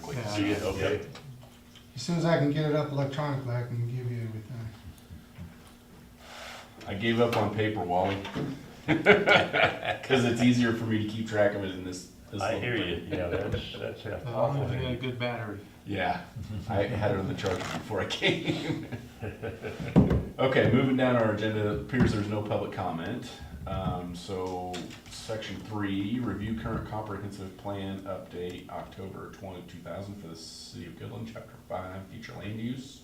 electronically. Yeah. See it, okay. As soon as I can get it up electronically, I can give you everything. I gave up on paper, Wally. Because it's easier for me to keep track of it in this I little hear thing. you, yeah, that's As long awful. as you got a good battery. Yeah, I had it on the charger before I came. Okay, moving down our agenda, it appears there's no public comment. So, section 3, review current comprehensive plan update, October 2000 for the city of Goodland, chapter 5, future land use.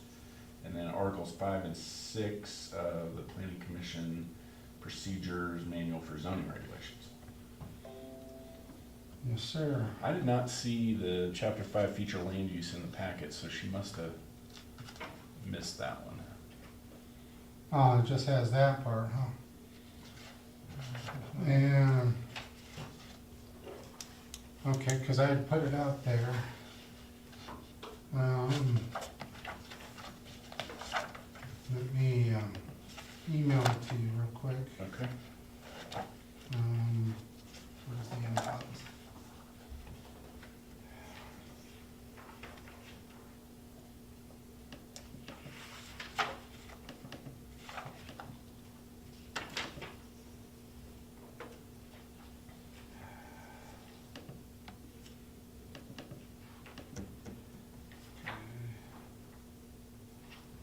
And then articles 5 and 6 of the planning commission procedures manual for zoning regulations. Yes, sir. I did not see the chapter 5 feature land use in the packet, so she must have missed that one. Oh, it just has that part, huh? And, okay, because I had put it out there. Let me email it to you real quick. Okay. Where's the inbox?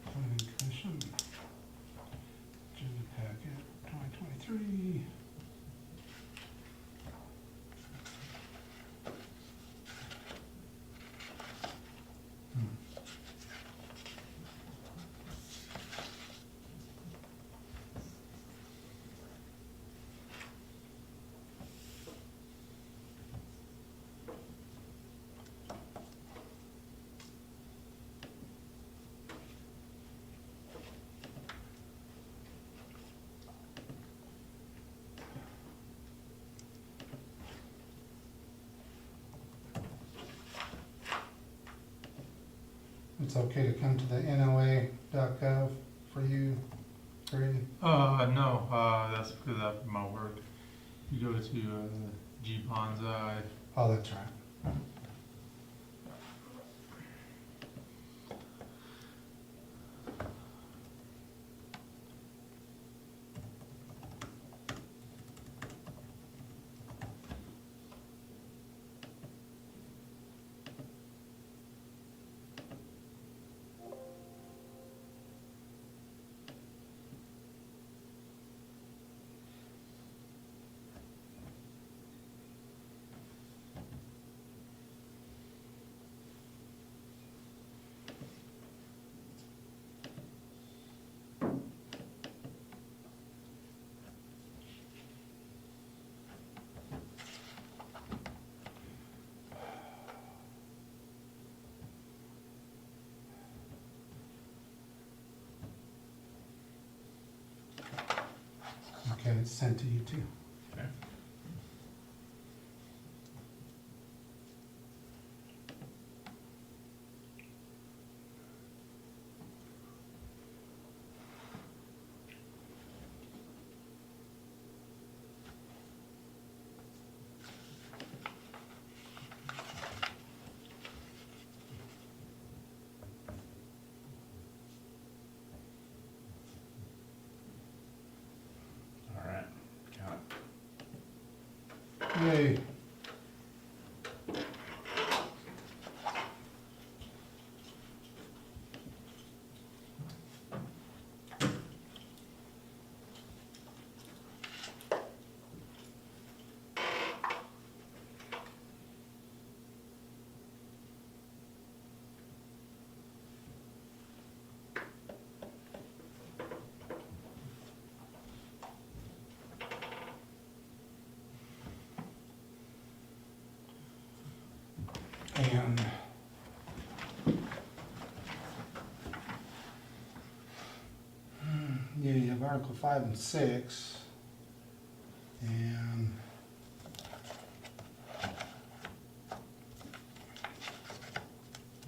Planning Commission, agenda packet, 2023. It's okay to come to the NOA.gov for you, Brady? No, that's because of my work. You go to G-Bonza. Oh, that's right. Okay, it's sent to you too. Okay. All right, got it. Yay. And yeah, you have Article 5 and 6. And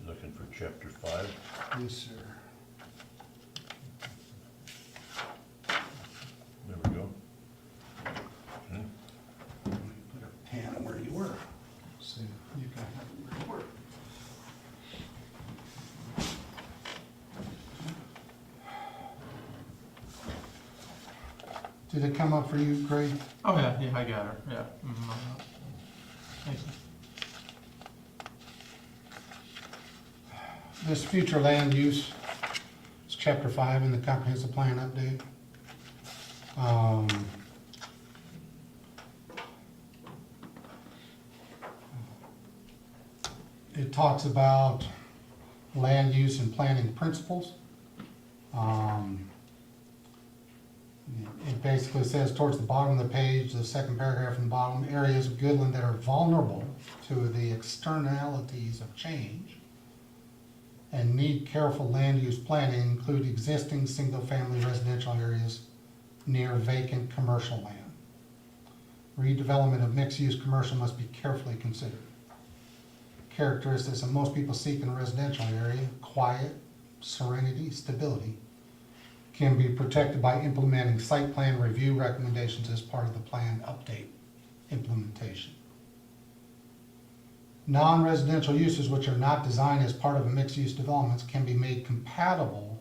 Looking for chapter 5. yes, sir. There we go. Okay. Put a pen where you were, so you can have it where you were. Did it come up for you, Greg? Oh, yeah, yeah, I got her, yeah. Thank you. This future land use is chapter 5 in the comprehensive plan update. It talks about land use and planning principles. It basically says towards the bottom of the page, the second paragraph from the bottom, areas of Goodland that are vulnerable to the externalities of change and need careful land use planning include existing single-family residential areas near vacant commercial land. Redevelopment of mixed-use commercial must be carefully considered. Characteristics that most people seek in a residential area, quiet, serenity, stability, can be protected by implementing site plan review recommendations as part of the plan update implementation. Non-residential uses which are not designed as part of a mixed-use developments can be made compatible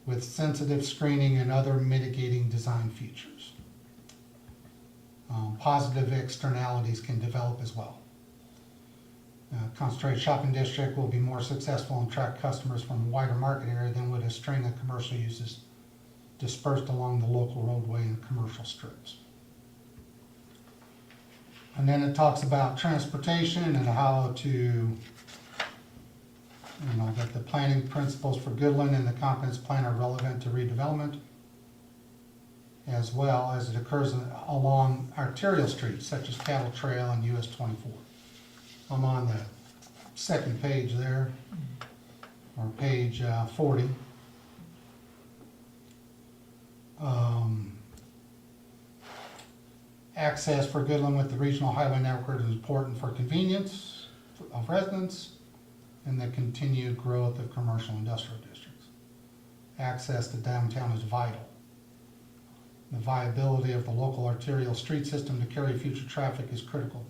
with sensitive screening and other mitigating design features. Positive externalities can develop as well. Concentrated shopping district will be more successful and attract customers from a wider market area than would a string of commercial uses dispersed along the local roadway and commercial strips. And then it talks about transportation and how to, that the planning principles for Goodland and the comprehensive plan are relevant to redevelopment, as well as it occurs along arterial streets such as Cattle Trail and US 24. I'm on the second page there, or page 40. Access for Goodland with the regional highway network is important for convenience of residents and the continued growth of commercial industrial districts. Access to downtown is vital. The viability of the local arterial street system to carry future traffic is critical.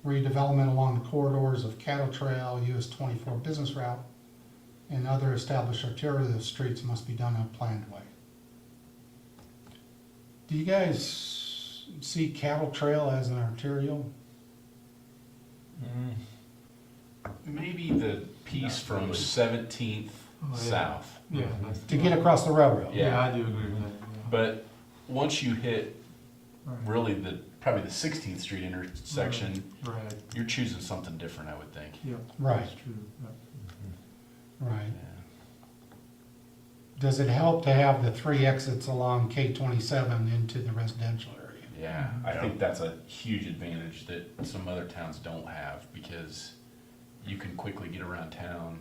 Redevelopment along the corridors of Cattle Trail, US 24 business route, and other established arterial streets must be done in a planned way. Do you guys see Cattle Trail as an arterial? Maybe the piece Not from really. 17th Oh, yeah. south. Yeah. that's- To get across the railroad? Yeah. Yeah, I do agree with that, yeah. But once you hit Right. really probably the 16th Street intersection, Right, you're choosing something different, I would think. yeah. Right. That's true, yeah. Right. Yeah. Does it help to have the 3 exits along K-27 into the residential area? Yeah, I Yeah. think that's a huge advantage that some other towns don't have, because you can quickly get around town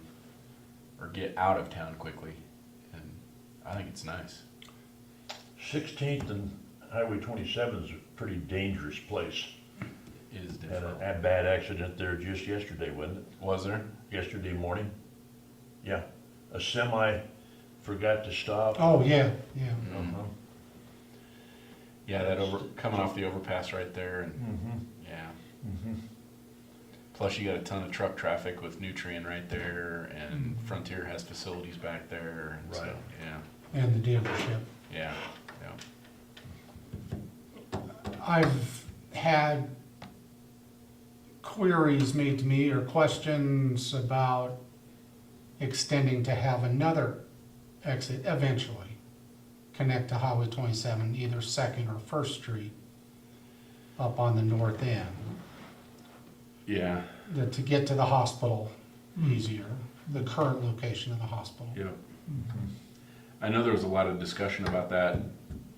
or get out of town quickly, and I think it's nice. 16th and Highway 27 is a pretty dangerous place. It is Had different. a bad accident there just yesterday, wasn't it? Was there? Yesterday morning? Yeah, a semi forgot to stop. Oh, yeah, yeah. Uh-huh. Yeah, coming off the overpass right there, and Mhm. yeah. Mhm. Plus, you got a ton of truck traffic with Nutrien right there, and Mhm. Frontier has facilities back there, and so, Right. yeah, And the dealership. yeah, yeah. I've had queries made to me or questions about extending to have another exit eventually connect to Highway 27, either 2nd or 1st Street up on the north end, Yeah, to get to the hospital easier, the current location of the hospital. yep. I know there was a lot of discussion about that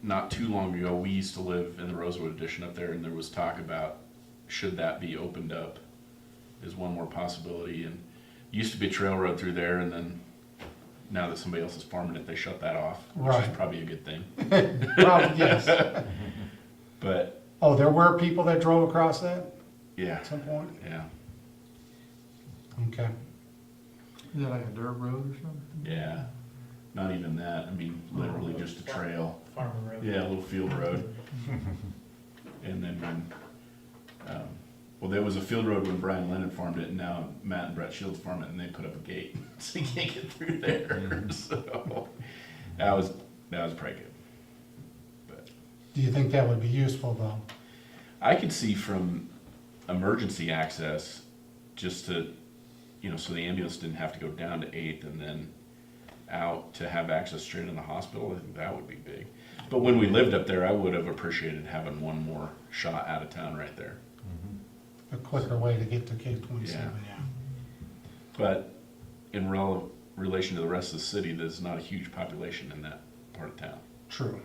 not too long ago. We used to live in the Rosewood Edition up there, and there was talk about should that be opened up is one more possibility. And used to be a trail road through there, and then now that somebody else is farming it, they shut that off, which Right. is probably a good thing. Probably, yes. But Oh, there were people that drove across that yeah, at some point? yeah, Okay. Is that like a dirt road or something? yeah. Not even that. I mean, literally just a trail. Farmer Road. Yeah, a little field road. And then well, there was a field road when Brian Lennon farmed it, and now Matt and Brett Shields farm it, and they put up a gate, so you can't get through there. So that was pretty good. But Do you think that would be useful though? I could see from emergency access, just to, so the ambulance didn't have to go down to 8th and then out to have access straight in the hospital. I think that would be big. But when we lived up there, I would have appreciated having one more shot out of town right there. A quicker way to get to K-27, yeah. But in relation to the rest of the city, there's not a huge population in that part of town. True.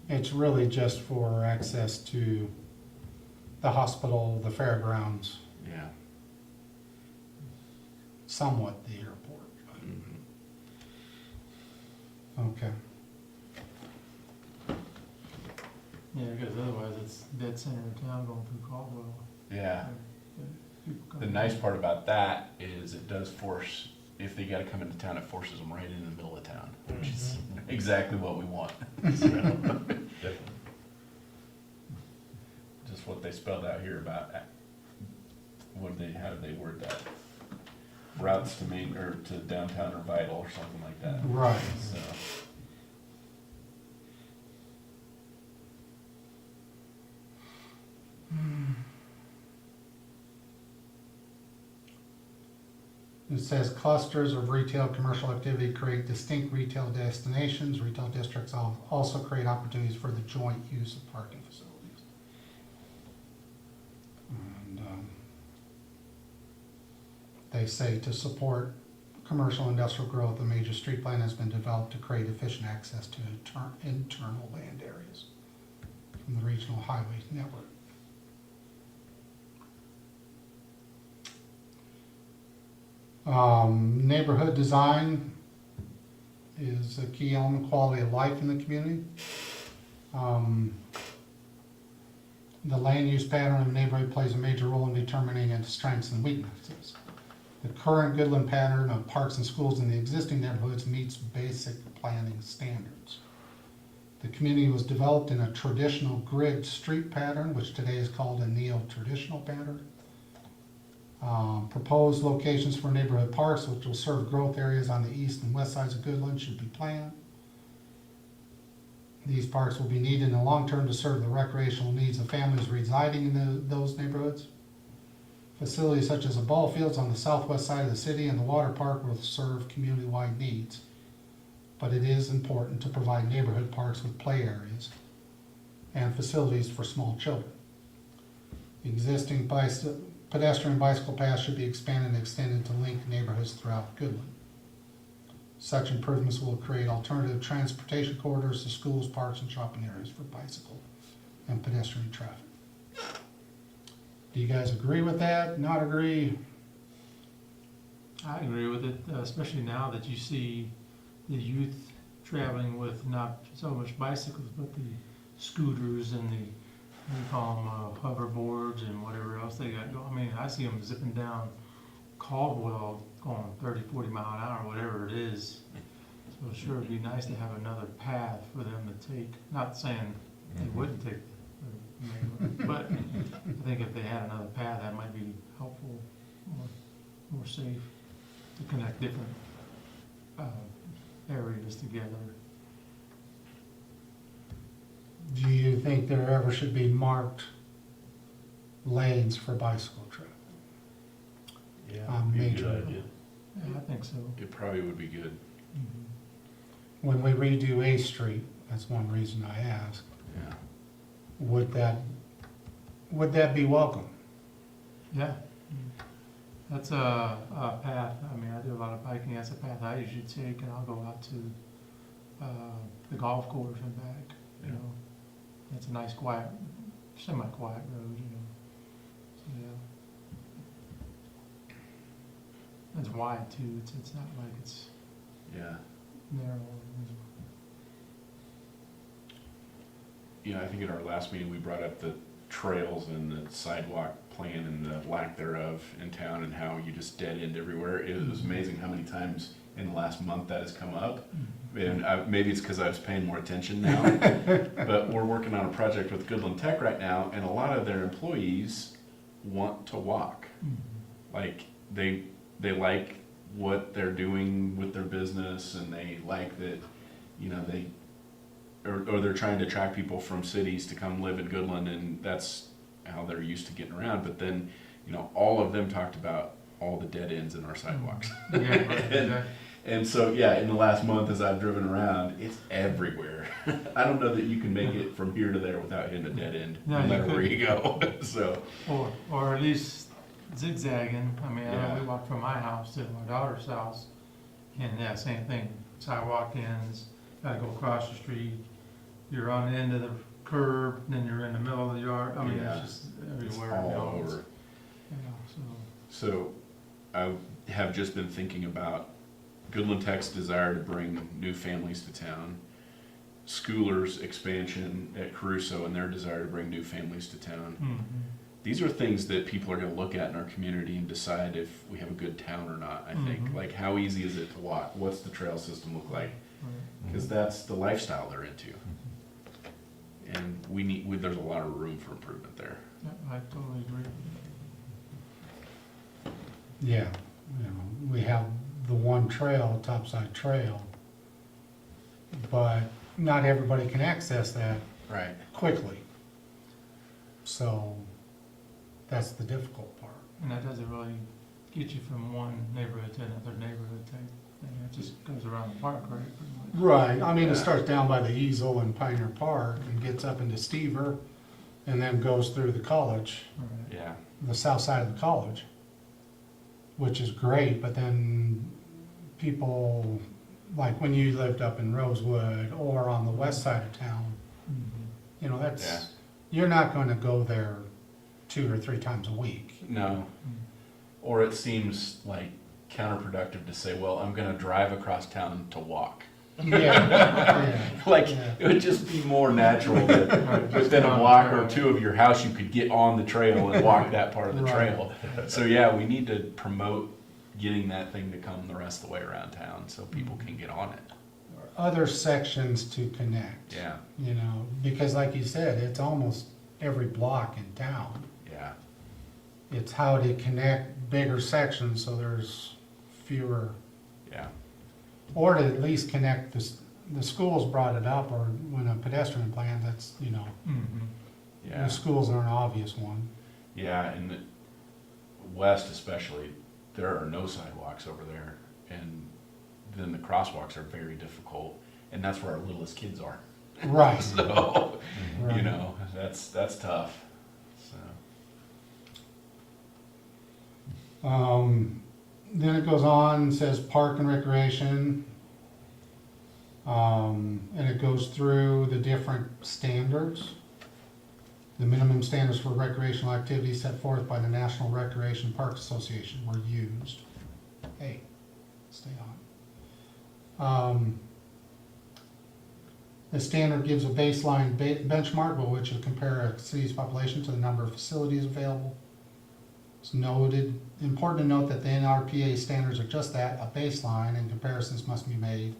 It's really just for access to the hospital, the fairgrounds, Yeah. somewhat the airport. but- Okay. Yeah, because otherwise it's dead center of town going through Caldwell. Yeah. People come- The nice part about that is it does force, if they gotta come into town, it forces them right in the middle of town, which is exactly what we want. So, Definitely. just what they spelled out here about, how did they word that? Routes to main, or to downtown are vital, or something like that. Right. So, It says clusters of retail commercial activity create distinct retail destinations. Retail districts also create opportunities for the joint use of parking facilities. And they say to support commercial industrial growth, a major street plan has been developed to create efficient access to internal land areas from the regional highway network. Neighborhood design is a key element, quality of life in the community. The land use pattern of a neighborhood plays a major role in determining its strengths and weaknesses. The current Goodland pattern of parks and schools in the existing neighborhoods meets basic planning standards. The community was developed in a traditional grid street pattern, which today is called a neo-traditional pattern. Proposed locations for neighborhood parks, which will serve growth areas on the east and west sides of Goodland, should be planned. These parks will be needed in the long term to serve the recreational needs of families residing in those neighborhoods. Facilities such as the ball fields on the southwest side of the city and the water park will serve community-wide needs. But it is important to provide neighborhood parks with play areas and facilities for small children. The existing pedestrian bicycle paths should be expanded and extended to link neighborhoods throughout Goodland. Such improvements will create alternative transportation corridors to schools, parks, and shopping areas for bicycle and pedestrian traffic. Do you guys agree with that? Not agree? I agree with it, especially now that you see the youth traveling with not so much bicycles, but the scooters and the, what do you call them, hoverboards and whatever else they got going. I mean, I see them zipping down Caldwell going 30, 40 mile an hour, whatever it is. So sure, it'd be nice to have another path for them to take. Not saying they wouldn't take, but I think if they had another path, that might be helpful, more safe to connect different areas together. Do you think there ever should be marked lanes for bicycle traffic? Yeah, would be a Major. good idea. Yeah, I think so. it probably would be good. When we redo A Street, that's one reason I ask, Yeah. would that be welcome? Yeah. That's a path. I mean, I do a lot of biking. That's a path I usually take, and I'll go out to the golf course and back. You know, it's a nice, quiet, semi-quiet road. You know, so yeah, it's wide too. It's not like it's Yeah. narrow. I think at our last meeting, we brought up the trails and the sidewalk plan and the lack thereof in town and how you just dead end everywhere. It was amazing how many times in the last month that has come up. And maybe it's because I was paying more attention now. But we're working on a project with Goodland Tech right now, and a lot of their employees want to walk. Like, they like what they're doing with their business, and they like that, or they're trying to attract people from cities to come live in Goodland, and that's how they're used to getting around. But then, all of them talked about all the dead ends in our sidewalks. Yeah, right, exactly. And so, yeah, in the last month as I've driven around, it's everywhere. I don't know that you can make it from here to there without hitting a dead end, No, no you matter where couldn't. you go. So, Or at least zigzagging. I mean, I know Yeah. we walked from my house to my daughter's house, and yeah, same thing. Sidewalk ends, gotta go across the street. You're on the end of the curb, then you're in the middle of the yard. I mean, Yeah. it's just it's everywhere. all you know, it's- over. Yeah, So, I have just been thinking about Goodland Tech's desire to bring new families to town, Schooler's expansion at Caruso and their desire to bring new families to town. Mhm. These are things that people are going to look at in our community and decide if we have a good town or not. I think, Mhm. like, how easy is it to walk? What's the trail system look like? Right. Because that's the lifestyle they're into, and there's a lot of room for improvement there. Yeah, I totally agree. Yeah, we have the one trail, Topside Trail, but not everybody can access that Right. quickly. So that's the difficult part. And that doesn't really get you from one neighborhood to another neighborhood type thing. It just goes around the park, right, pretty much. Right, I mean, Yeah. it starts down by the Easel and Pioneer Park and gets up into Stever and then goes through the college, Right. Yeah. the south side of the college, which is great, but then people, like when you lived up in Rosewood or on the west side of town, Mhm. Yeah. that's, you're not gonna go there 2 or 3 times a week. No. Or it seems like counterproductive to say, well, I'm going to drive across town to walk. Yeah, yeah. Like, Yeah. it would just be more natural that Right, just within get on a the block or trail. two of your house, you could get on the trail and walk that part of the Right. trail. So yeah, we need to promote getting that thing to come the rest of the way around town so people can get on it. Other sections to connect. Yeah, Because like you said, it's almost every block in town. yeah, It's how to connect bigger sections so there's fewer, yeah, or to at least connect the schools brought it up, or when a pedestrian plan, that's, Mhm. yeah. the schools are an obvious one. Yeah, in the west especially, there are no sidewalks over there, and then the crosswalks are very difficult, and that's where our littlest kids are. Right. So, Right. that's tough. So, Then it goes on and says park and recreation. And it goes through the different standards. The minimum standards for recreational activities set forth by the National Recreation Park Association were used. Hey, stay on. The standard gives a baseline benchmark by which to compare a city's population to the number of facilities available. It's important to note that the NRPA standards are just that, a baseline, and comparisons must be made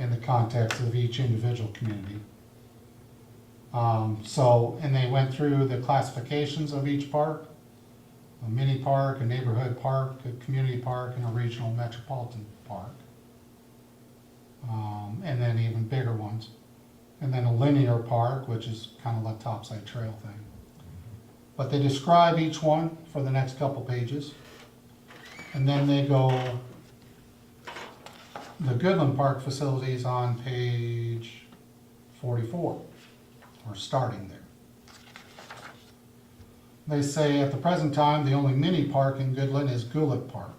in the context of each individual community. And they went through the classifications of each park: a mini park, a neighborhood park, a community park, and a regional metropolitan park. And then even bigger ones. And then a linear park, which is kind of like Topside Trail thing. But they describe each one for the next couple pages. And then they go, the Goodland Park facilities on page 44, or starting there. They say at the present time, the only mini park in Goodland is Gulick Park.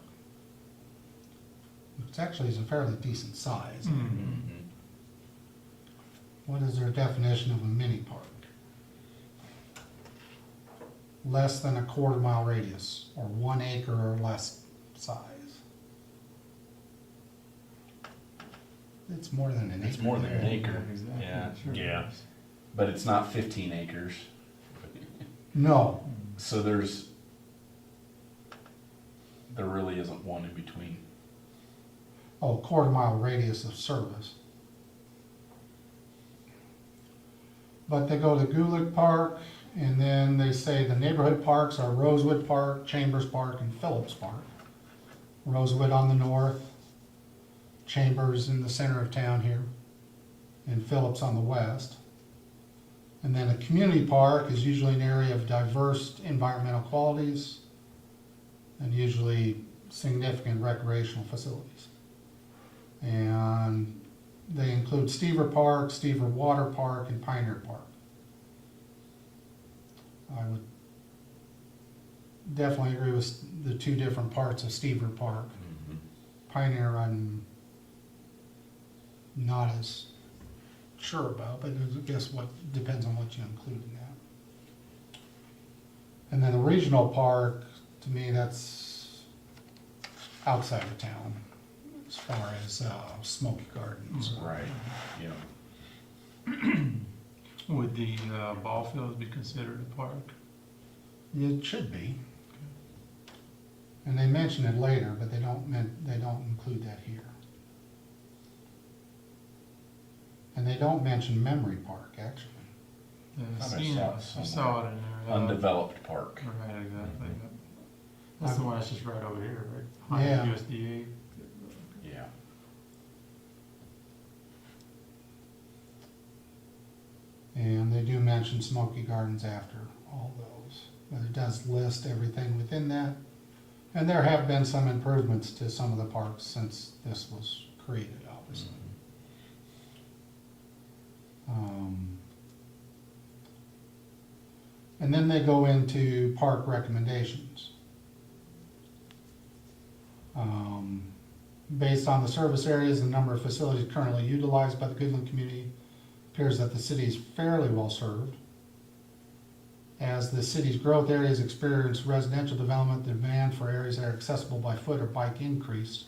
Which actually is a fairly decent size. Mhm. What is their definition of a mini park? Less than a quarter-mile radius, or 1 acre or less size. It's more than an acre. It's more than an there. acre. Yeah, exactly. Yeah. Sure Yeah. is. but it's not 15 acres. No, So there really isn't one in between. oh, quarter-mile radius of service. But they go to Gulick Park, and then they say the neighborhood parks are Rosewood Park, Chambers Park, and Phillips Park. Rosewood on the north, Chambers in the center of town here. and Phillips on the west. And then a community park is usually an area of diverse environmental qualities and usually significant recreational facilities. And they include Stever Park, Stever Water Park, and Pioneer Park. I would definitely agree with the two different parts of Stever Park. Mhm. Pioneer, I'm not as sure about, but I guess what depends on what you include in that. And then the regional park, to me, that's outside of town, as far as Smoky Gardens. Right, yeah. Would the ball fields be considered a park? It should be. And they mention it later, but they don't include that here. And they don't mention Memory Park, actually. Yeah, Thought I seen saw it. it I somewhere. saw it in there. Undeveloped park. Right, exactly. Yep. That's the one that's just right over here, right? Yeah. Behind USDA. Yeah. And they do mention Smoky Gardens after all those. But it does list everything within that. And there have been some improvements to some of the parks since this was created, obviously. And then they go into park recommendations. Based on the service areas and number of facilities currently utilized by the Goodland community, appears that the city is fairly well served. As the city's growth areas experience residential development, the demand for areas that are accessible by foot or bike increase.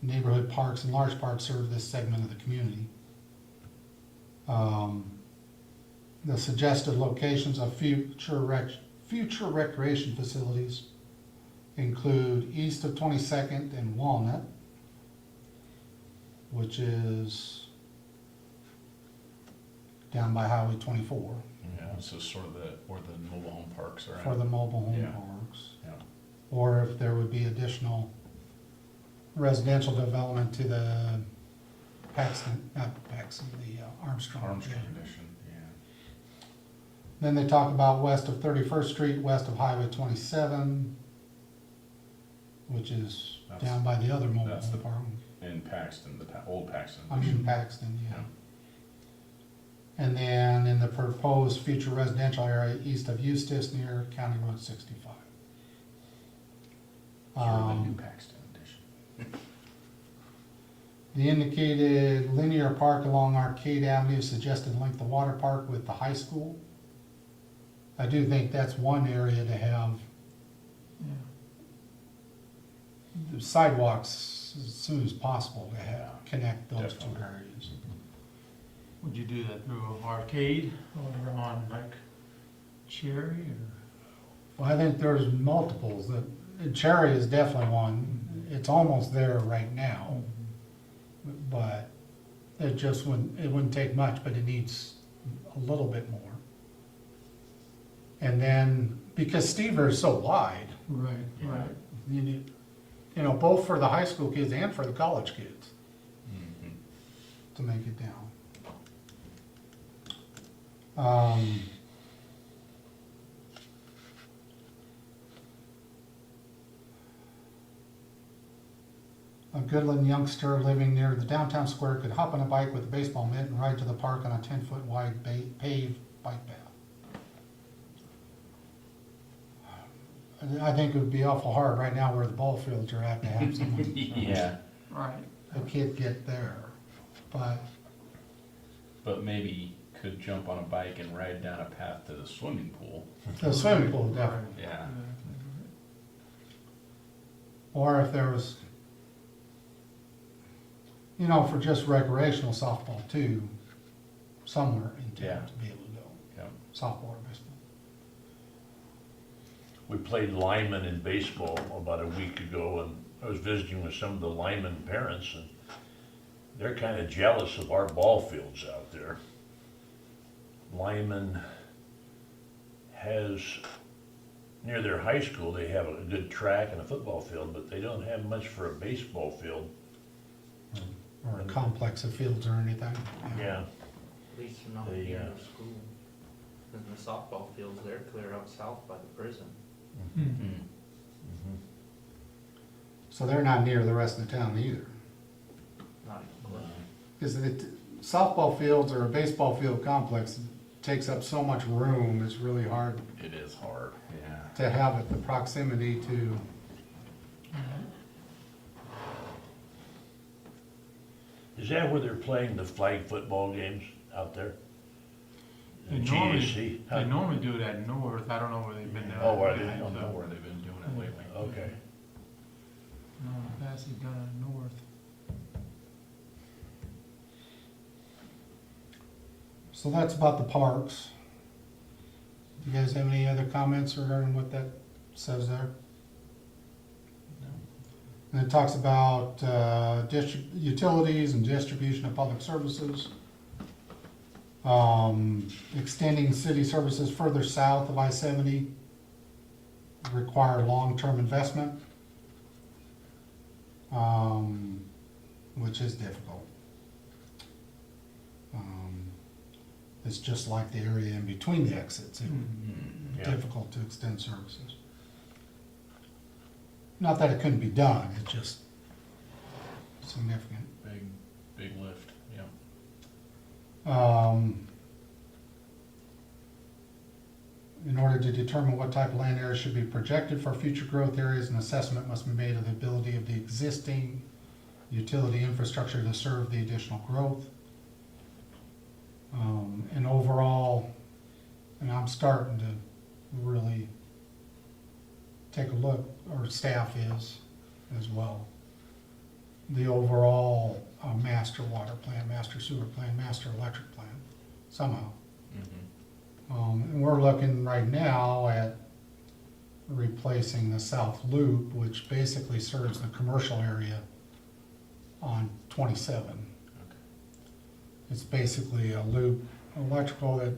Neighborhood parks and large parks serve this segment of the community. The suggested locations of future recreation facilities include east of 22nd and Walnut, which is down by Highway 24 Yeah, so sort of where the mobile home parks are at. for the mobile home Yeah. parks. Yeah. Or if there would be additional residential development to the Armstrong. Armstrong Edition, yeah. Then they talk about west of 31st Street, west of Highway 27, which is That's- down by the other mobile that's home the- park. In Paxton, old Paxton. I'm in Paxton, yeah. Yeah. And then in the proposed future residential area east of Eustis near County Road 65. Sort of the new Paxton Edition. The indicated linear park along Arcade Avenue suggested link the water park with the high school. I do think that's one area to have Yeah. the sidewalks as soon as possible to have, Yeah, connect those two definitely. areas. Would you do that through Arcade or on like Cherry or? Well, I think there's multiples, Cherry is definitely one, it's almost there right now, but it wouldn't take much, but it needs a little bit more. And then, because Stever is so wide, Right, Yeah. right. you need, both for the high school kids and for the college kids Mhm. to make it down. A Goodland youngster living near the downtown square could hop on a bike with a baseball mitt and ride to the park on a 10-foot wide paved bike path. I think it would be awful hard right now where the ball fields are at to have someone, Yeah, Right. a kid get there. But but maybe could jump on a bike and ride down a path to the swimming pool. the swimming pool, definitely. Yeah. Or if there was, for just recreational softball too, somewhere in Yeah. town to be able to go, Yeah. softball or baseball. We played linemen in baseball about a week ago, and I was visiting with some of the linemen parents, and they're kind of jealous of our ball fields out there. Lyman has, near their high school, they have a good track and a football field, but they don't have much for a baseball field. or a complex of fields or anything. Yeah, At least they're not They, near uh, the school. And the softball fields, they're clear out south by the prison. Hmm. mhm. So they're not near the rest of the town either. Not even close. Because the softball fields or a baseball field complex takes up so much room, it's really hard It is hard, yeah. to have it, the proximity to, Is that where they're playing the flag football games out there? They The normally, GAC? Huh? they normally do it at North, I don't know where they've been doing it. Oh, where they- I don't know where they've been doing it lately. Okay. No, in the past they've done it at North. so that's about the parks. You guys have any other comments regarding what that says there? And it talks about utilities and distribution of public services. Extending city services further south of I-70 require long-term investment, which is difficult. It's just like the area in between the exits. It's Yeah. difficult to extend services. Not that it couldn't be done, it's just significant. Big lift, yeah. In order to determine what type of land area should be projected for future growth areas, an assessment must be made of the ability of the existing utility infrastructure to serve the additional growth. And overall, and I'm starting to really take a look, or staff is as well. The overall master water plan, master sewer plan, master electric plan, somehow. And we're looking right now at replacing the south loop, which basically serves the commercial area on 27. It's basically a loop, electrical that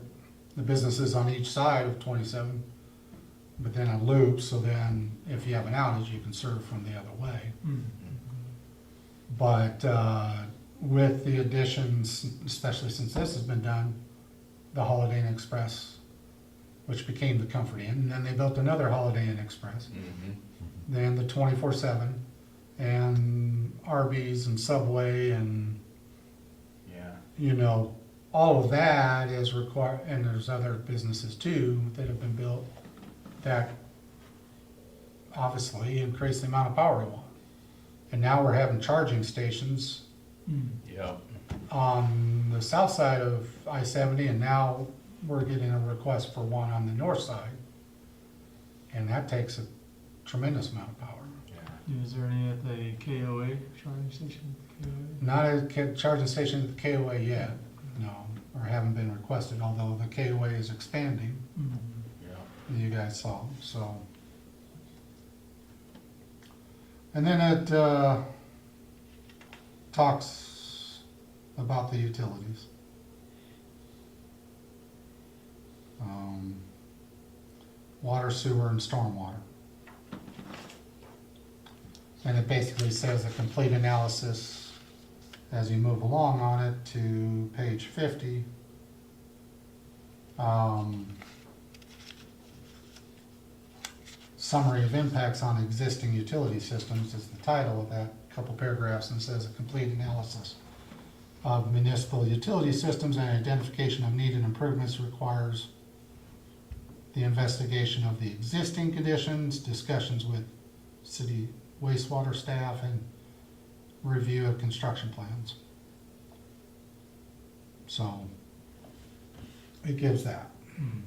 the businesses on each side of 27, but then a loop, so then if you have an outage, you can serve from the other way. Hmm. But with the additions, especially since this has been done, the Holiday Inn Express, which became the Comfort Inn, and then they built another Holiday Inn Express, then the 24/7, and Arby's and Subway, and Yeah. you know, all of that is required, and there's other businesses too that have been built that obviously increase the amount of power we want. And now we're having charging stations Hmm. Yep. on the south side of I-70, and now we're getting a request for one on the north side. And that takes a tremendous amount of power. Yeah. Is there any at the KOA, charging station at the KOA? Not a charging station at the KOA yet, no, or haven't been requested, although the KOA is expanding, Hmm. Yeah. you guys saw, so. And then it talks about the utilities. Water, sewer, and stormwater. And it basically says a complete analysis as you move along on it to page 50. Summary of impacts on existing utility systems is the title of that couple paragraphs, and says a complete analysis of municipal utility systems and identification of needed improvements requires the investigation of the existing conditions, discussions with city wastewater staff, and review of construction plans. So, it gives that. Hmm.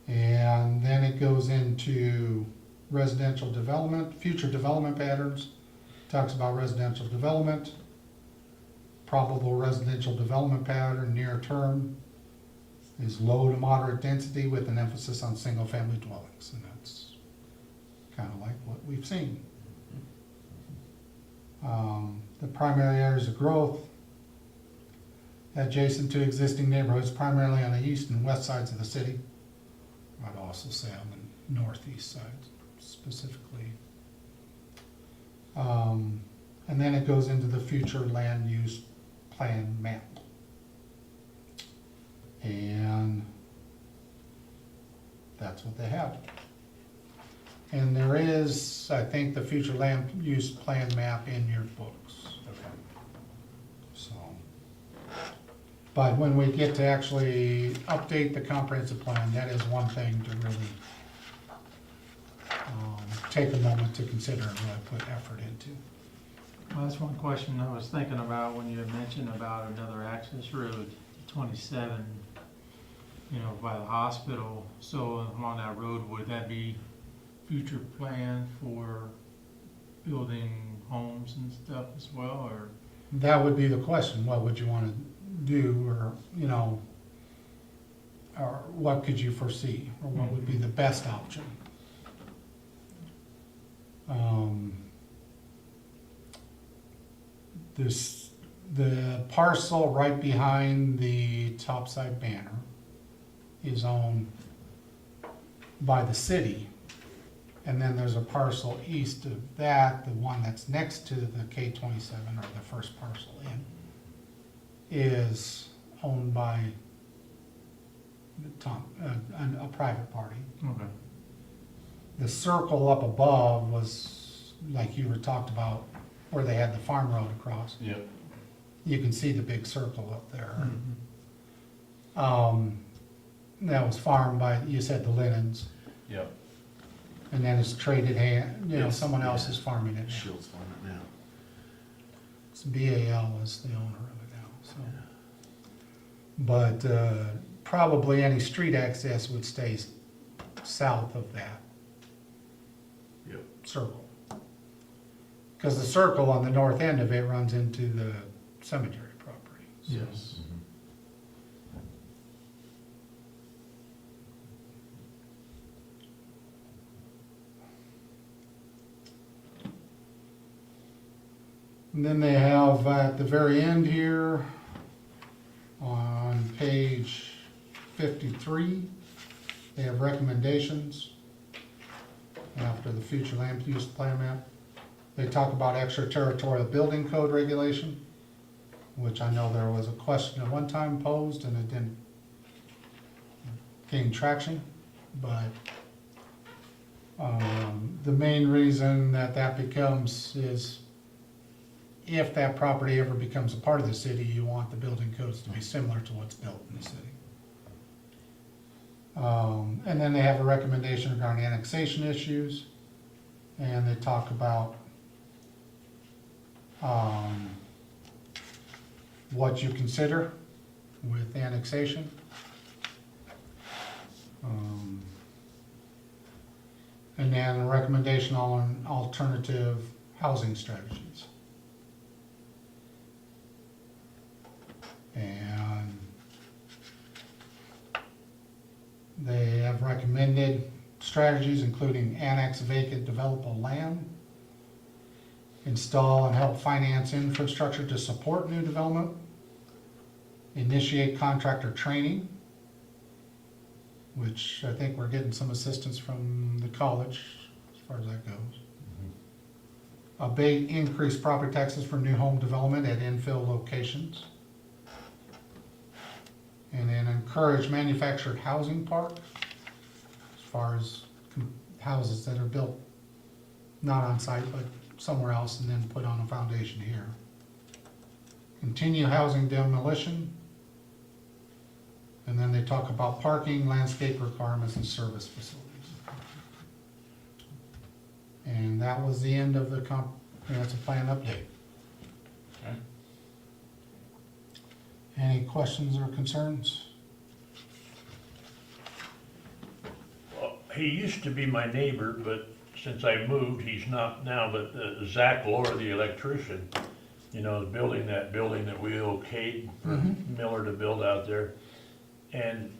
And then it goes into residential development, future development patterns, talks about residential development, probable residential development pattern near term is low to moderate density with an emphasis on single-family dwellings, and that's kind of like what we've seen. The primary areas of growth adjacent to existing neighborhoods, primarily on the east and west sides of the city. I'd also say on the northeast sides. specifically. And then it goes into the future land use plan map. And that's what they have. And there is, I think, the future land use plan map in your books, Okay. so. But when we get to actually update the comprehensive plan, that is one thing to really take a moment to consider and really put effort into. Well, that's one question I was thinking about when you had mentioned about another access road, 27, you know, by the hospital. So along that road, would that be future plan for building homes and stuff as well, or? That would be the question, what would you want to do, or, you know, or what could you foresee, or what would be the best option? The parcel right behind the topside banner is owned by the city. And then there's a parcel east of that, the one that's next to the K-27, or the first parcel in, is owned by a private party. Okay. The circle up above was, like you were talked about, where they had the farm road across. Yep. You can see the big circle up there. Mhm. That was farmed by, you said the Linens, Yep. and then it's traded hand, you know, Yes, someone else yeah. is farming it. Shields farm it now. It's BAL is the owner of it now, so. But probably any street access would stay south of that Yep. circle. Because the circle on the north end of it runs into the cemetery property. so. Yes. And then they have at the very end here, on page 53, they have recommendations after the future land use plan map. They talk about extraterritorial building code regulation, which I know there was a question at one time posed and it didn't gain traction, but the main reason that that becomes is if that property ever becomes a part of the city, you want the building codes to be similar to what's built in the city. And then they have a recommendation regarding annexation issues, and they talk about what you consider with annexation. And then a recommendation on alternative housing strategies. And they have recommended strategies including annex vacant developable land, install and help finance infrastructure to support new development, initiate contractor training, which I think we're getting some assistance from the college as far as that goes. Abate increased property taxes for new home development at infill locations. And then encourage manufactured housing park, as far as houses that are built not on site, but somewhere else and then put on a foundation here. Continue housing demolition. And then they talk about parking, landscape requirements, and service facilities. And that was the end of the comprehensive plan update. Okay. Any questions or concerns? Well, he used to be my neighbor, but since I moved, he's not now, but Zach Lohr, the electrician, you know, is building that building that we okayed for Mhm. Miller to build out there. And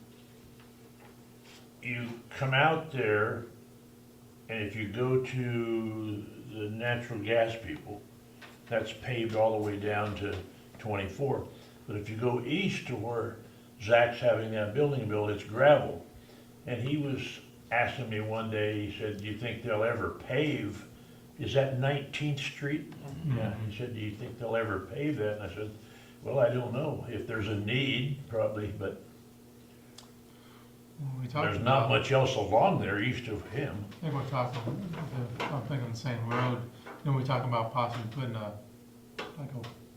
you come out there, and if you go to the natural gas people, that's paved all the way down to 24. But if you go east to where Zach's having that building built, it's gravel. And he was asking me one day, he said, do you think they'll ever pave, is that 19th Street? Yeah, he said, do you think they'll ever pave that? And I said, well, I don't know. If there's a need, probably, but When we talked there's not about- much else along there east of him. I think we're talking, I'm thinking the same road, then we talk about possibly putting like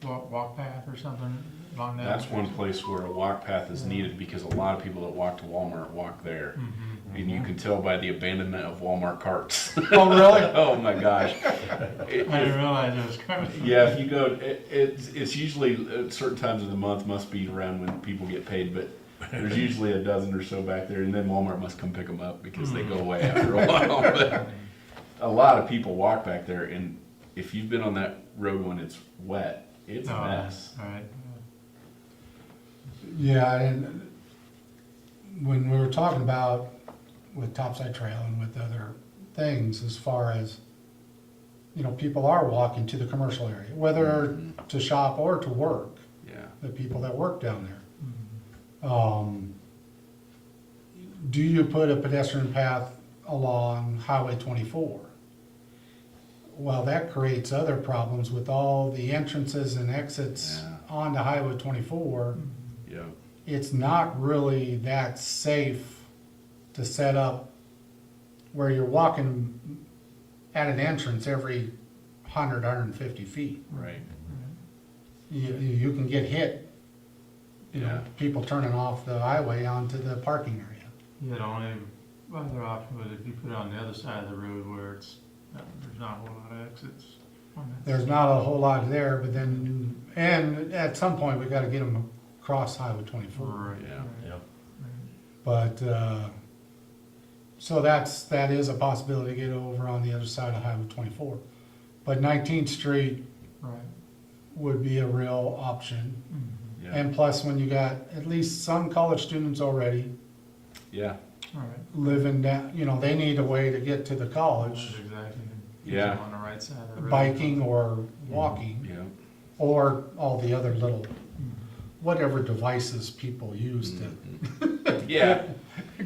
a walk path or something along that. That's one place where a walk path is needed because a lot of people that walk to Walmart walk there. Mhm. And you can tell by the abandonment of Walmart carts. Oh, really? Oh my gosh. I didn't realize it was coming. Yeah, if you go, it's usually at certain times of the month, must be around when people get paid, but there's usually a dozen or so back there, and then Walmart must come pick them up because they go away after a while. But a lot of people walk back there, and if you've been on that road when it's wet, it's a Oh, mess. all right. Yeah, and when we were talking about with Topside Trail and with other things, as far as, you know, people are walking to the commercial area, whether to shop or to work, Yeah. the people that work down there. Mhm. Do you put a pedestrian path along Highway 24? Well, that creates other problems with all the entrances and exits Yeah. onto Highway 24. Yeah. It's not really that safe to set up where you're walking at an entrance every 150 feet. Right. You can get hit, you know, Yeah. people turning off the highway onto the parking area. Yeah, the only other option would if you put it on the other side of the road where it's, there's not a whole lot of exits on that. There's not a whole lot there, but then, and at some point, we gotta get them across Highway 24. Right, Yeah. right, Yeah. right. But, so that is a possibility to get over on the other side of Highway 24. But 19th Street Right. would be a real option. Mhm. Yeah. And plus, when you got at least some college students already Yeah. All right. living down, you know, they need a way to get to the That's college, exactly. Yeah. On the right side of the road. biking or walking, Yeah. or all the other little, Mhm. whatever devices people use to Mhm. Yeah.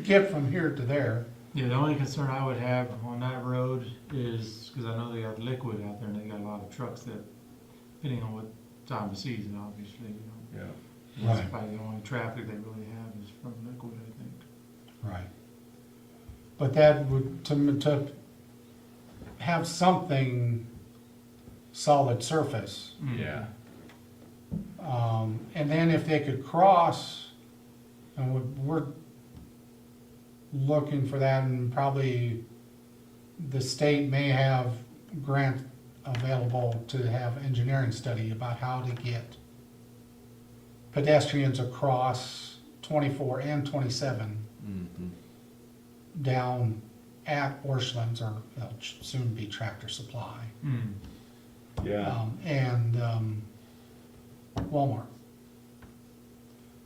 get from here to there. Yeah, the only concern I would have on that road is, because I know they got liquid out there and they got a lot of trucks that, depending on what time of season, obviously, you know. Yeah. That's Right. probably the only traffic they really have is from liquid, I think. Right. But that would, to have something solid surface. Yeah. And then if they could cross, and we're looking for that, and probably the state may have grant available to have engineering study about how to get pedestrians across 24 and 27 Mhm. down at Orchlands, or they'll soon be Tractor Supply, Mm. Yeah. and Walmart.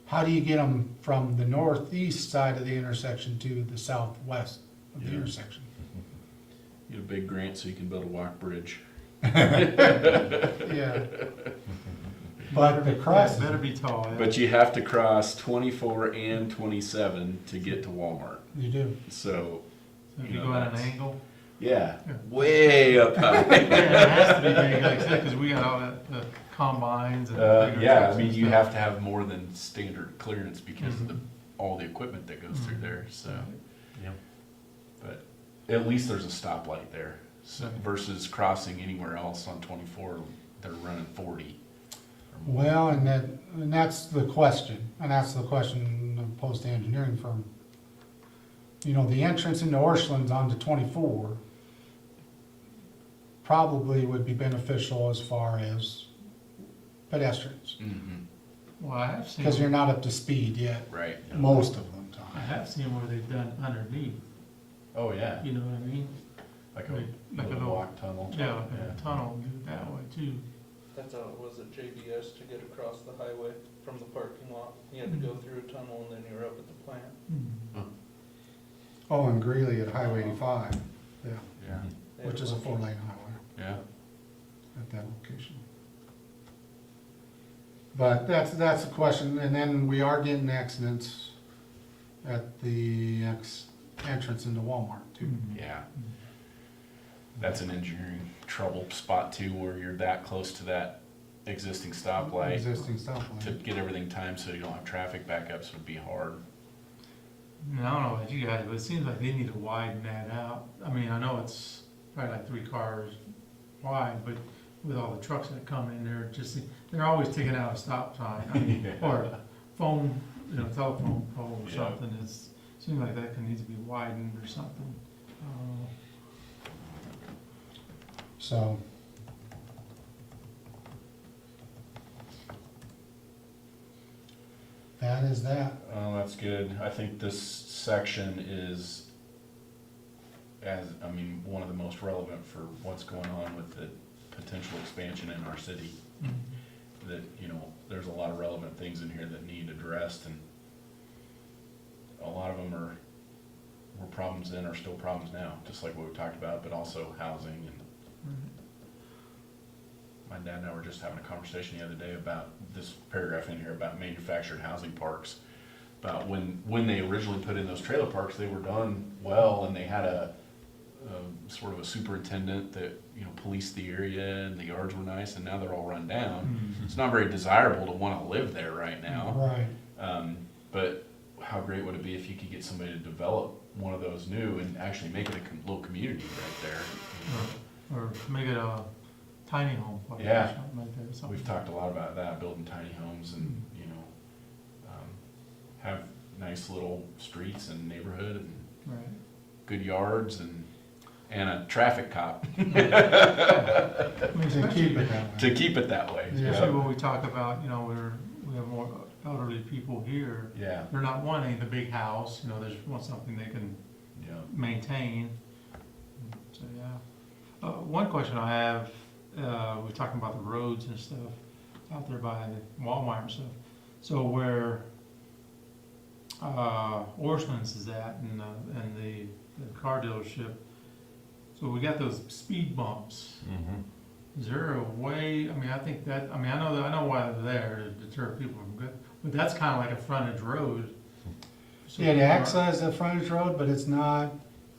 How do you get them from the northeast side of the intersection to the southwest of the Yeah. intersection? Get a big grant so you can build a walk bridge. Yeah. But the cross, Better be tall, yeah. But you have to cross 24 and 27 to get to Walmart. you do. So, So if you you know, go at an that's- angle, yeah, Yeah. way up high. yeah, it has to be big, like I said, because we got all the combines and. bigger Yeah, trucks I mean, and you stuff. have to have more than standard clearance because of Mhm. all the equipment that goes through Mhm. there, so. Right. Yeah. But at least there's a stoplight there, so Right. versus crossing anywhere else on 24, they're running 40. or more. Well, and that's the question, and that's the question posed to the engineering firm. You know, the entrance into Orchlands onto 24 probably would be beneficial as far as pedestrians, Mhm. Well, I have seen, because you're not up to speed yet, Right. most of them, I Tom. have seen where they've done underneath, Oh, yeah, you know what I mean? like a Like a little little- walk tunnel. Yeah, like a tunnel, do it that way too. That's how it was at JBS to get across the highway from the parking lot. You had to go through a tunnel and then you were up at the plant. Mm. Oh, and Greeley at Highway 85, yeah, Yeah, They had which is a bunch. 4-lane highway yeah. at that location. But that's a question, and then we are getting accidents at the entrance into Walmart too. Mhm. Yeah. That's an engineering trouble spot too, where you're that close to that existing stoplight. Existing To stoplight. get everything timed so you don't have traffic backups would be hard. And I don't know about you guys, but it seems like they need to widen that out. I mean, I know it's probably like 3 cars wide, but with all the trucks that come in there, they're always taking out a stop sign, I mean, Yeah. or phone, telephone pole or Yeah. something. Seems like that needs to be widened or something. So, that is that. Oh, that's good. I think this section is, one of the most relevant for what's going on with the potential expansion in our city. That, there's a lot of relevant things in here that need addressed, and a lot of them were problems then, are still problems now, just like what we talked about, but also housing. And my dad and I were just having a conversation the other day about this paragraph in here about manufactured housing parks. About when they originally put in those trailer parks, they were done well, and they had a sort of a superintendent that, policed the area, and the yards were nice, and now they're all run down. It's not very desirable to want to live there right now. Right. But how great would it be if you could get somebody to develop one of those new and actually make it a little community right there? Or make it a tiny home park or Yeah. something like that. Something. We've talked a lot about that, building tiny homes and, have nice little streets and neighborhood and Right. good yards and a traffic cop I mean, To especially- keep it that way. to keep it that way. Yeah. Especially when we talk about, we have more elderly people here. Yeah, They're not wanting the big house, they just want something they can yeah. maintain. So, yeah. One question I have, we're talking about the roads and stuff out there by Walmart and stuff. So where, Orscheln's is at and the car dealership, so we got those speed bumps. Is there a way, I think that, I know why they're there, to deter people from good, but that's kind of like a frontage road. So Yeah, it acts as a frontage road, but it's not,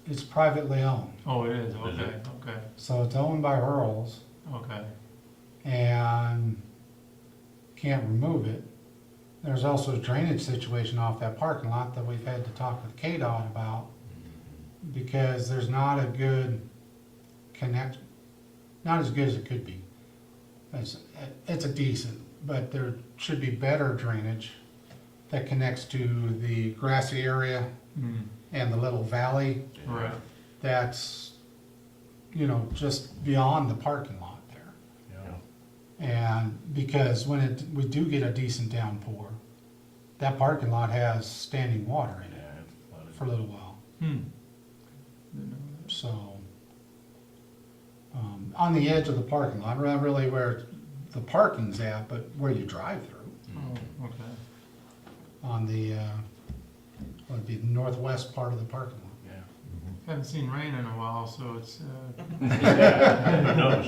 it's privately owned. Oh, it is, okay, okay, So it's owned by Earls okay. and can't remove it. There's also a drainage situation off that parking lot that we've had to talk with KDOT about, because there's not a good connect, not as good as it could be. It's a decent, but there should be better drainage that connects to the grassy area and the little valley Right. that's, just beyond the parking lot there. Yeah. And because when we do get a decent downpour, that parking lot has standing water in it Yeah, it's flooded. for a little while. Didn't know that. So, on the edge of the parking lot, not really where the parking's at, but where you drive through, Oh, okay. on the, would be the northwest part of the parking lot. Yeah. Haven't seen rain in a while, so it's, Who knows?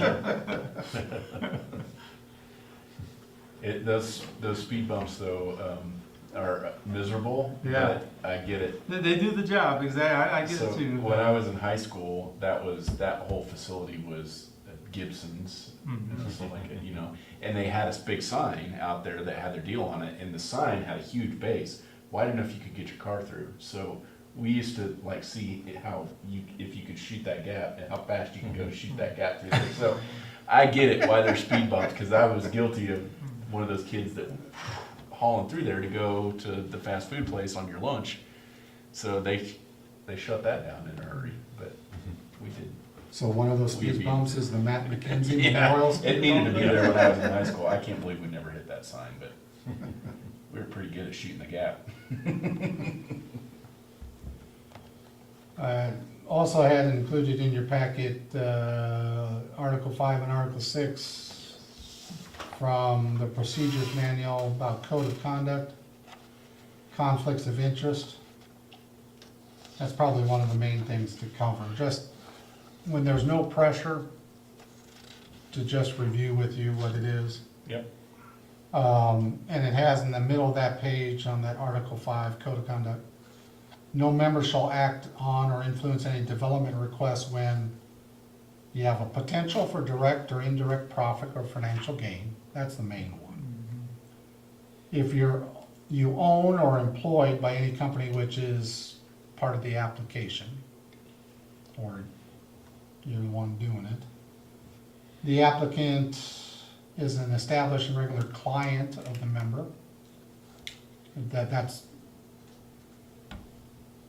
Those speed bumps though, are miserable. Yeah. But I get it. they do the job, exactly, I get So it too. when I was in high school, that whole facility was at Gibson's, Mhm. something like it, and they had this big sign out there that had their deal on it, and the sign had a huge base, wide enough you could get your car through. So we used to see if you could shoot that gap and how fast you can go to shoot that gap through there. So I get it why they're speed bumps, because I was guilty of one of those kids that hauling through there to go to the fast food place on your lunch. So they shut that down in a hurry, but we did. So one of those We speed beat- bumps is the Matt McKenzie Yeah, Memorial. it Speed needed to Bump? be there when I was in high school. I can't believe we never hit that sign, but we were pretty good at shooting the gap. Also had included in your packet, Article 5 and Article 6 from the procedures manual about code of conduct, conflicts of interest. That's probably one of the main things to cover, just when there's no pressure to just review with you what it is. Yep. And it has in the middle of that page on that Article 5 Code of Conduct, No member shall act on or influence any development requests when you have a potential for direct or indirect profit or financial gain. That's the main one. If you own or employed by any company which is part of the application, or you're the one doing it. The applicant is an established and regular client of the member. That's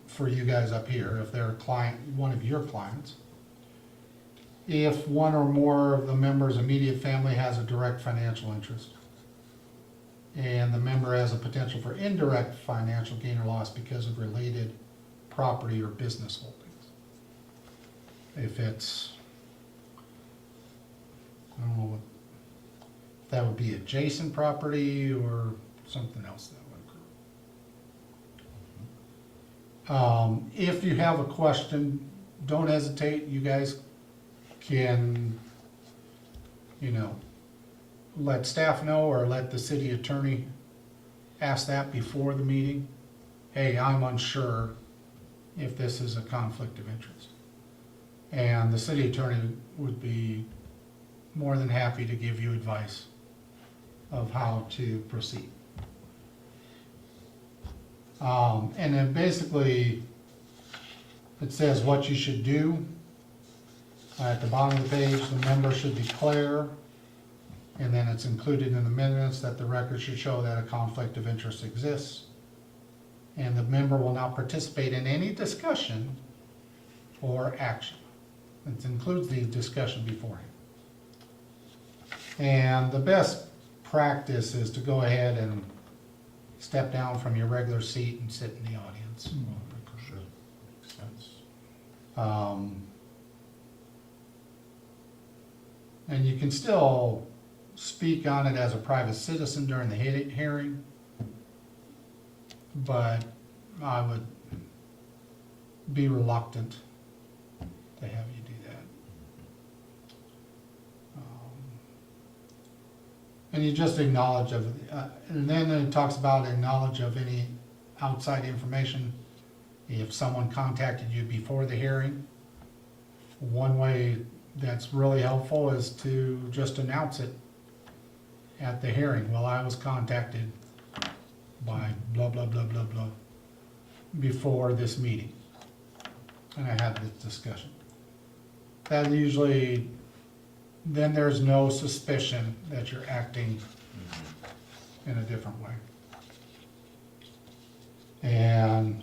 for you guys up here, if they're a client, one of your clients. If one or more of the member's immediate family has a direct financial interest, and the member has a potential for indirect financial gain or loss because of related property or business holdings. If it's, I don't know what, that would be adjacent property or something else that would occur. If you have a question, don't hesitate, you guys can, let staff know or let the city attorney ask that before the meeting. Hey, I'm unsure if this is a conflict of interest. And the city attorney would be more than happy to give you advice of how to proceed. And then basically, it says what you should do. At the bottom of the page, the member should declare, and then it's included in the minutes that the record should show that a conflict of interest exists. And the member will not participate in any discussion or action. It includes the discussion beforehand. And the best practice is to go ahead and step down from your regular seat and sit in the audience. Sure. Makes sense. And you can still speak on it as a private citizen during the hearing, but I would be reluctant to have you do that. And you just acknowledge and then it talks about acknowledge of any outside information. If someone contacted you before the hearing, one way that's really helpful is to just announce it at the hearing. Well, I was contacted by blah, blah, blah, blah, blah, before this meeting, and I had this discussion. That usually, then there's no suspicion that you're acting in a different way. And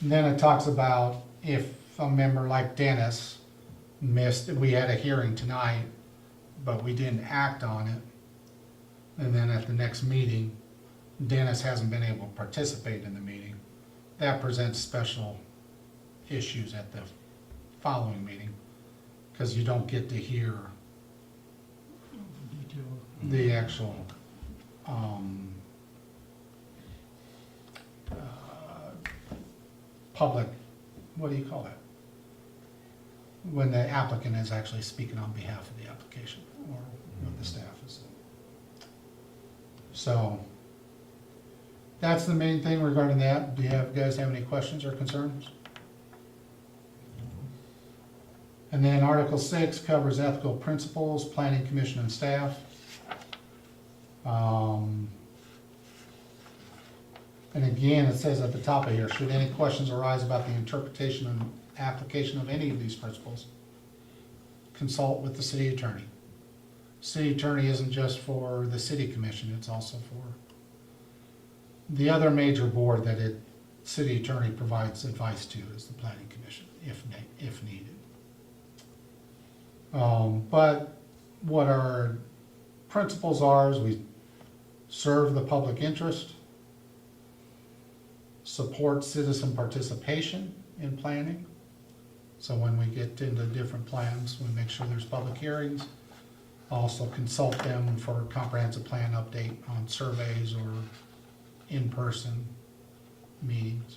then it talks about if a member like Dennis missed, we had a hearing tonight, but we didn't act on it, and then at the next meeting, Dennis hasn't been able to participate in the meeting, that presents special issues at the following meeting, because you don't get to hear Detail. the actual public, what do you call that? When the applicant is actually speaking on behalf of the application, or what the staff is saying. So, that's the main thing regarding that. Do you guys have any questions or concerns? And then Article 6 covers ethical principles, planning commission and staff. And again, it says at the top of here, should any questions arise about the interpretation and application of any of these principles, consult with the city attorney. City attorney isn't just for the city commission, it's also for the other major board that city attorney provides advice to is the planning commission, if needed. But what our principles are is we serve the public interest, support citizen participation in planning. So when we get into different plans, we make sure there's public hearings. Also consult them for a comprehensive plan update on surveys or in-person meetings.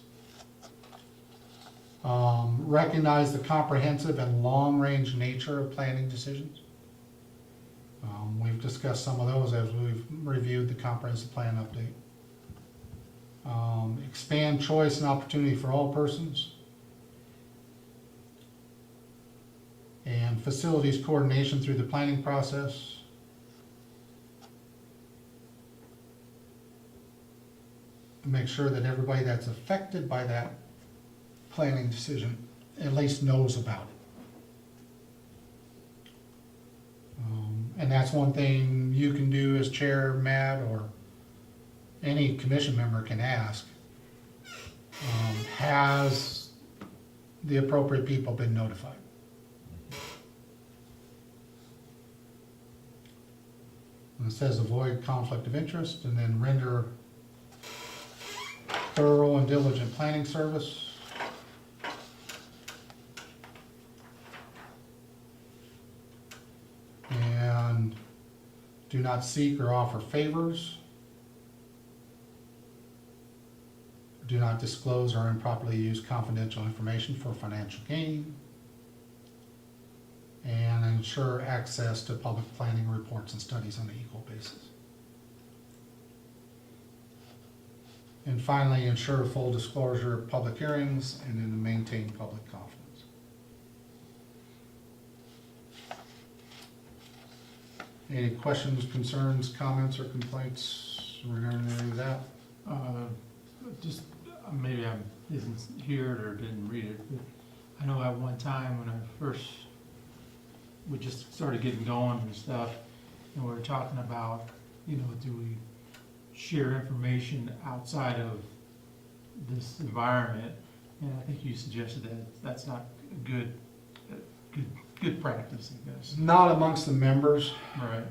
Recognize the comprehensive and long-range nature of planning decisions. We've discussed some of those as we've reviewed the comprehensive plan update. Expand choice and opportunity for all persons. And facilities coordination through the planning process. Make sure that everybody that's affected by that planning decision at least knows about it. And that's one thing you can do as chair, Matt, or any commission member can ask. Has the appropriate people been notified? And it says avoid conflict of interest and then render thorough and diligent planning service. And do not seek or offer favors. Do not disclose or improperly use confidential information for financial gain. And ensure access to public planning reports and studies on an equal basis. And finally, ensure full disclosure of public hearings and then maintain public confidence. Any questions, concerns, comments, or complaints regarding any of that? Just, maybe I didn't hear it or didn't read it, but I know at one time when we just started getting going and stuff, and we were talking about, do we share information outside of this environment? And I think you suggested that that's not a good practice, I guess. Not amongst the members. Right.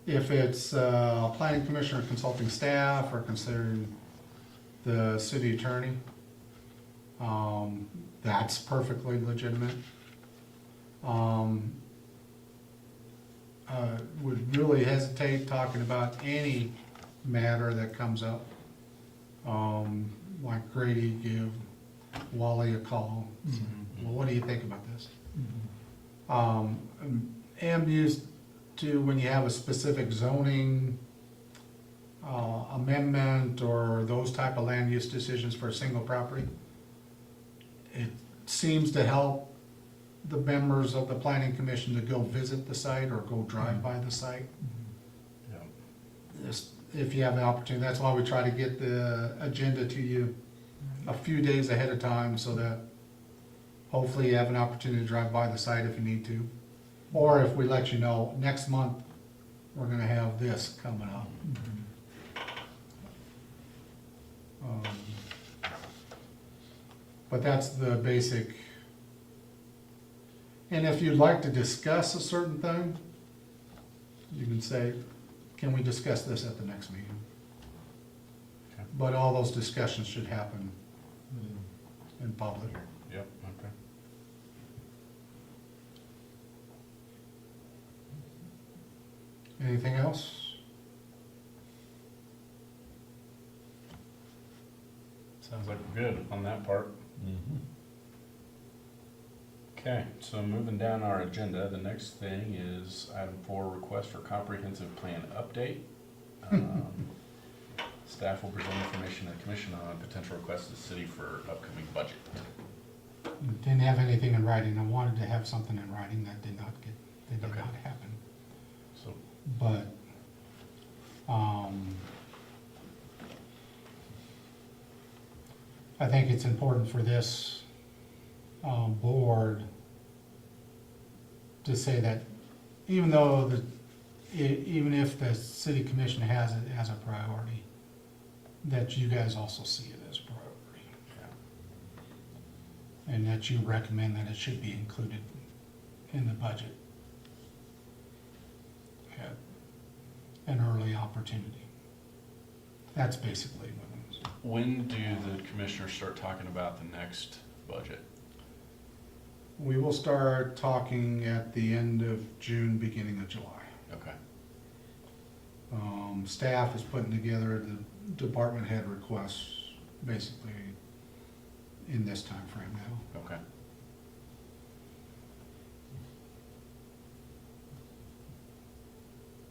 If it's planning commission or consulting staff or considering the city attorney, that's perfectly legitimate. Would really hesitate talking about any matter that comes up. Like Grady, give Wally a call. Well, what do you think about this? Am used to when you have a specific zoning amendment or those type of land use decisions for a single property. It seems to help the members of the planning commission to go visit the site or go drive by the site. Just if you have the opportunity, that's why we try to get the agenda to you a few days ahead of time so that hopefully you have an opportunity to drive by the site if you need to. Or if we let you know, next month, we're gonna have this coming up. But that's the basic. And if you'd like to discuss a certain thing, you can say, can we discuss this at the next meeting? Okay. But all those discussions should happen in public. Yep, okay. Anything else? Sounds like we're good on that part. Okay, so moving down our agenda, the next thing is item 4, request for comprehensive plan update. Staff will present information to the commission on potential requests to the city for upcoming budget. Didn't have anything in writing. I wanted to have something in writing that did not Okay. happen. So, But, I think it's important for this, board to say that even though even if the city commission has it as a priority, that you guys also see it as a priority. And that you recommend that it should be included in the budget at an early opportunity. That's basically what it is. when do the commissioners start talking about the next budget? We will start talking at the end of June, beginning of July. Okay, Staff is putting together the department head requests, basically in this time frame now. okay.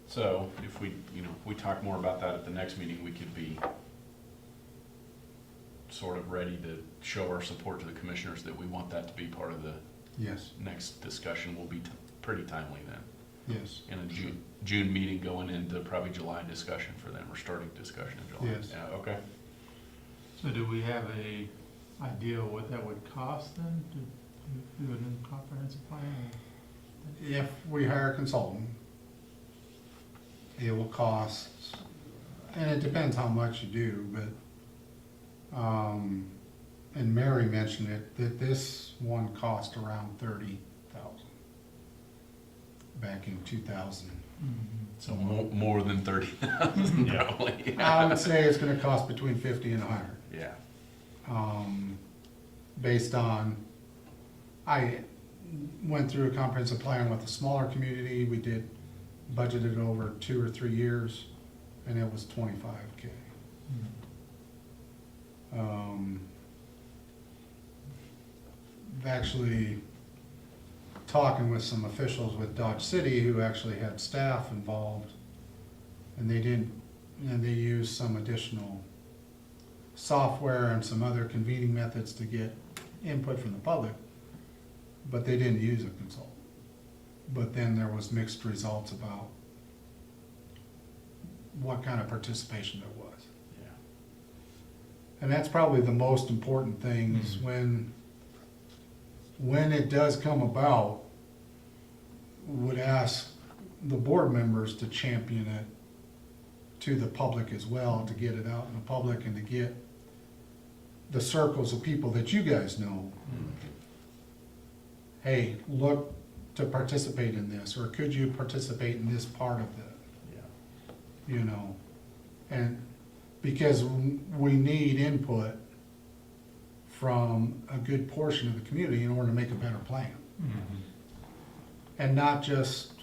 So if we, if we talk more about that at the next meeting, we could be sort of ready to show our support to the commissioners that we want that to be part of the Yes, next discussion will be pretty timely then. yes. In a June meeting going into probably July discussion for them, or starting discussion in July. Yes. Yeah, okay. So do we have a idea of what that would cost then to do a new comprehensive plan? If we hire a consultant, it will cost, and it depends how much you do, but, and Mary mentioned it, that this one cost around 30,000 back in 2000. So more than 30,000 Yeah. probably. I would say it's gonna cost between 50 and 100. Yeah. Based on, I went through a comprehensive plan with a smaller community, we did, budgeted over 2 or 3 years, and it was 25K. Actually, talking with some officials with Dodge City who actually had staff involved, and they used some additional software and some other convening methods to get input from the public, but they didn't use a consultant. But then there was mixed results about what kind of participation there was. Yeah. And that's probably the most important thing is when it does come about, would ask the board members to champion it to the public as well, to get it out in the public and to get the circles of people that you guys know, hey, look to participate in this, or could you participate in this part of it, Yeah. you know? And because we need input from a good portion of the community in order to make a better plan. And not just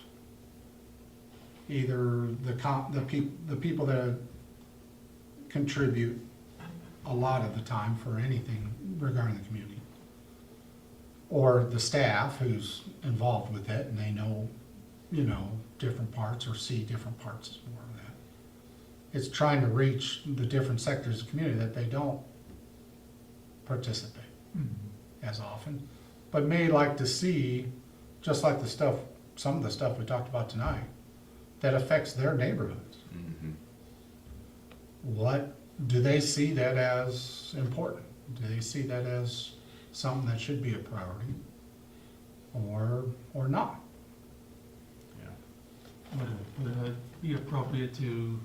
either the people that contribute a lot of the time for anything regarding the community, or the staff who's involved with it and they know, you know, different parts or see different parts as more of that. It's trying to reach the different sectors of the community that they don't participate as often, but may like to see, just like some of the stuff we talked about tonight, that affects their neighborhoods. Mhm. What, do they see that as important? Do they see that as something that should be a priority? Or not? Yeah. Would it be appropriate to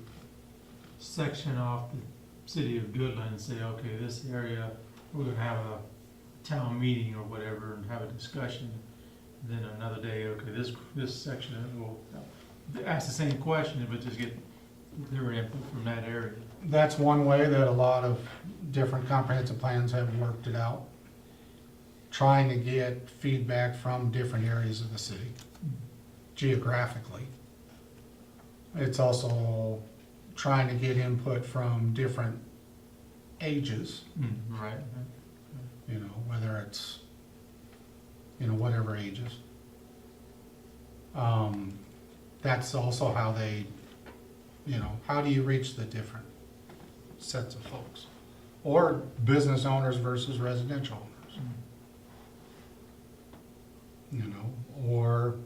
section off the city of Goodland and say, okay, this area, we're gonna have a town meeting or whatever and have a discussion. Then another day, okay, this section will ask the same question, but just get their input from that area. That's one way that a lot of different comprehensive plans have worked it out. Trying to get feedback from different areas of the city, geographically. It's also trying to get input from different ages, Right. you know, whether it's, you know, whatever ages. That's also how they, you know, how do you reach the different sets of folks? Or business owners versus residential owners, you know, or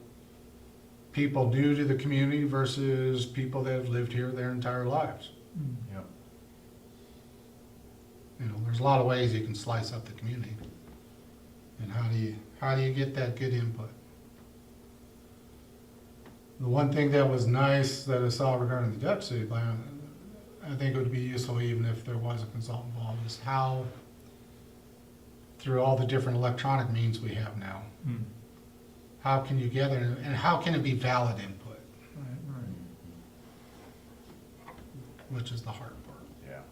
people new to the community versus people that have lived here their entire lives. Yep. You know, there's a lot of ways you can slice up the community. And how do you get that good input? The one thing that was nice that I saw regarding the Dutch City plan, I think it would be useful even if there was a consultant involved, is how, through all the different electronic means we have now, how can you gather, and how can it be valid input, Right. which is the hard part. Yeah.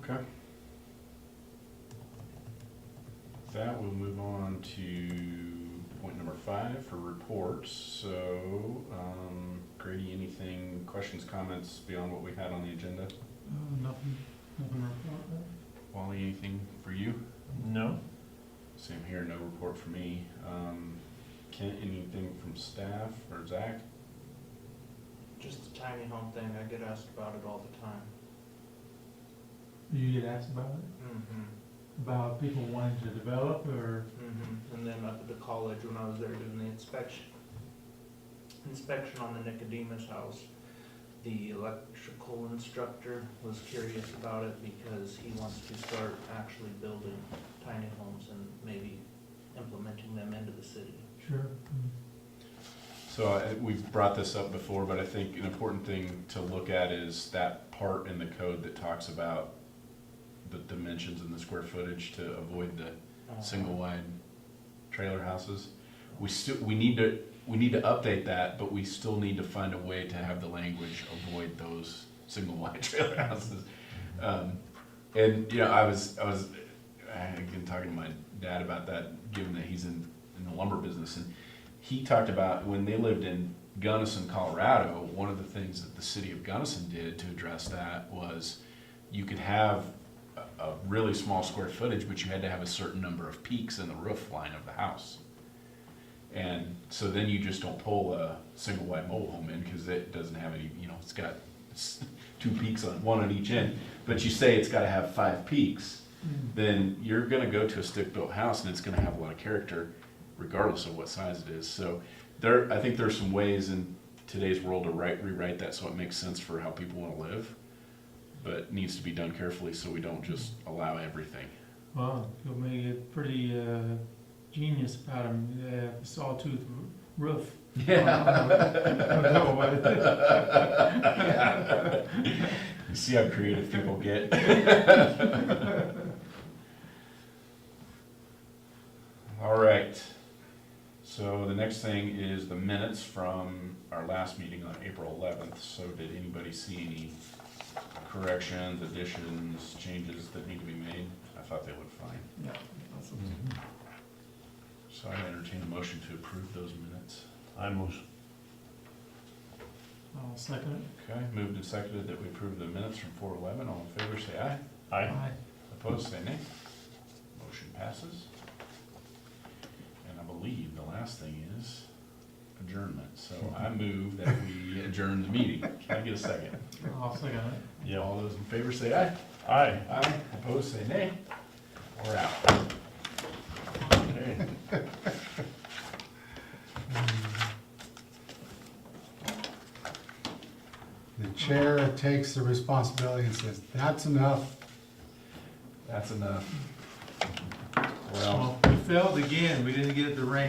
Okay. With that, we'll move on to point number 5 for reports. So, Grady, anything, questions, comments beyond what we had on the agenda? Nothing to report there? Wally, anything for you? No? Same here, no report for me. Kent, anything from staff or Zach? Just the tiny home thing, I get asked about it all the time. You get asked about it, Mm-hmm, about people wanting to develop, or, mm-hmm. And then up at the college, when I was there doing the inspection on the Nicodemus house, the electrical instructor was curious about it because he wants to start actually building tiny homes and maybe implementing them into the city. sure. So we've brought this up before, but I think an important thing to look at is that part in the code that talks about the dimensions and the square footage to avoid the single wide trailer houses. We need to update that, but we still need to find a way to have the language avoid those single wide trailer houses. And you know, I was again talking to my dad about that, given that he's in the lumber business, and he talked about when they lived in Gunnison, Colorado, one of the things that the city of Gunnison did to address that was you could have a really small square footage, but you had to have a certain number of peaks in the roof line of the house. And so then you just don't pull a single wide mobile home in because it doesn't have any, you know, it's got 2 peaks on one on each end, but you say it's got to have 5 peaks, then you're going to go to a stick-built house and it's going to have a lot of character regardless of what size it is. So I think there's some ways in today's world to rewrite that so it makes sense for how people want to live, but it needs to be done carefully so we don't just allow everything. Well, you'll make it pretty genius about them, sawtooth roof. You see how creative people get? All right. So the next thing is the minutes from our last meeting on April 11th. So did anybody see any corrections, additions, changes that need to be made? I thought they looked fine. Yeah, that's what- So I entertain a motion to approve those minutes. I most, I'll second it. Okay, moved and seconded that we approve the minutes from 4/11. All in favor, say aye. I, Opposed, say nay. Motion passes. And I believe the last thing is adjournment. So I move that we adjourn the meeting. Can I get a second? I'll second it. yeah, All those in favor, say aye. I, Aye. Opposed, say nay. We're out. okay. The chair takes the responsibility and says, that's enough. That's enough. Well. Well, we failed again, we didn't get it to rain.